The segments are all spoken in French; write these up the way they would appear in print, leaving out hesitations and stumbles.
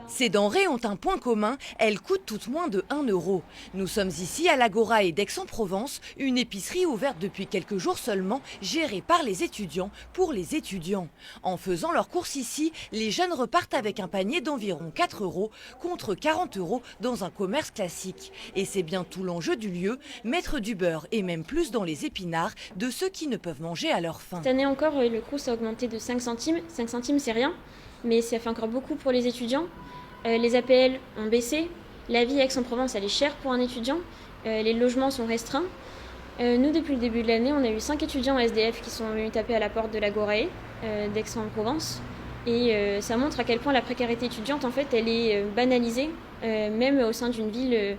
Ces denrées ont un point commun, elles coûtent toutes moins de 1 euro. Nous sommes ici à l'Agora et d'Aix-en-Provence, une épicerie ouverte depuis quelques jours seulement, gérée par les étudiants pour les étudiants. En faisant leurs courses ici, les jeunes repartent avec un panier d'environ 4 euros contre 40 euros dans un commerce classique. Et c'est bien tout l'enjeu du lieu, mettre du beurre et même plus dans les épinards de ceux qui ne peuvent manger à leur faim. Cette année encore, le crous a augmenté de 5 centimes. 5 centimes, c'est rien, mais ça fait encore beaucoup pour les étudiants. Les APL ont baissé. La vie à Aix-en-Provence, elle est chère pour un étudiant. Les logements sont restreints. Nous, depuis le début de l'année, on a eu 5 étudiants SDF qui sont venus taper à la porte de l'Agorae d'Aix-en-Provence. Et ça montre à quel point la précarité étudiante, en fait, elle est banalisée, même au sein d'une ville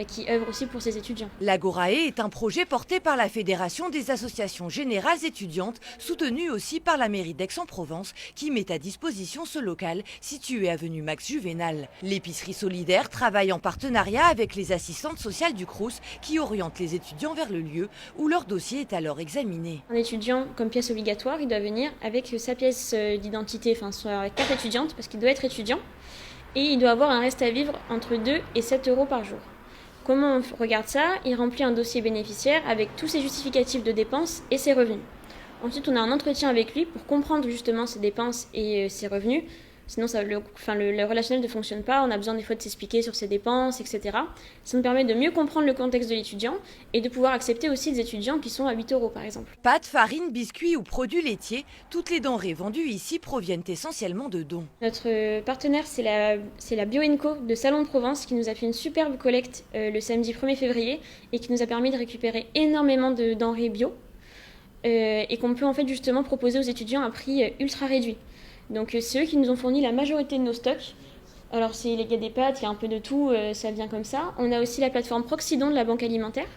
qui œuvre aussi pour ses étudiants. L'Agorae est un projet porté par la Fédération des associations générales étudiantes, soutenu aussi par la mairie d'Aix-en-Provence, qui met à disposition ce local situé avenue Max Juvénal. L'épicerie solidaire travaille en partenariat avec les assistantes sociales du Crous qui orientent les étudiants vers le lieu où leur dossier est alors examiné. Un étudiant, comme pièce obligatoire, il doit venir avec sa pièce d'identité, enfin sa carte étudiante, parce qu'il doit être étudiant, et il doit avoir un reste à vivre entre 2 et 7 euros par jour. Comment on regarde ça? Il remplit un dossier bénéficiaire avec tous ses justificatifs de dépenses et ses revenus. Ensuite, on a un entretien avec lui pour comprendre justement ses dépenses et ses revenus. Sinon, le relationnel ne fonctionne pas. On a besoin des fois de s'expliquer sur ses dépenses, etc. Ça nous permet de mieux comprendre le contexte de l'étudiant et de pouvoir accepter aussi des étudiants qui sont à 8 euros par exemple. Pâtes, farine, biscuits ou produits laitiers, toutes les denrées vendues ici proviennent essentiellement de dons. Notre partenaire, c'est la Bio&Co de Salon de Provence qui nous a fait une superbe collecte le samedi 1er février et qui nous a permis de récupérer énormément de denrées bio et qu'on peut en fait justement proposer aux étudiants à un prix ultra réduit. Donc c'est eux qui nous ont fourni la majorité de nos stocks. Alors il y a des pâtes, il y a un peu de tout, ça vient comme ça. On a aussi la plateforme Proxidon de la Banque Alimentaire,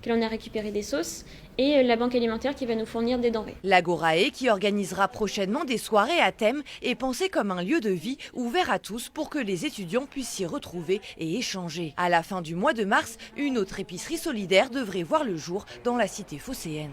que l'on a récupéré des sauces, et la Banque Alimentaire qui va nous fournir des denrées. L'Agorae, qui organisera prochainement des soirées à thème, est pensée comme un lieu de vie ouvert à tous pour que les étudiants puissent s'y retrouver et échanger. À la fin du mois de mars, une autre épicerie solidaire devrait voir le jour dans la cité phocéenne.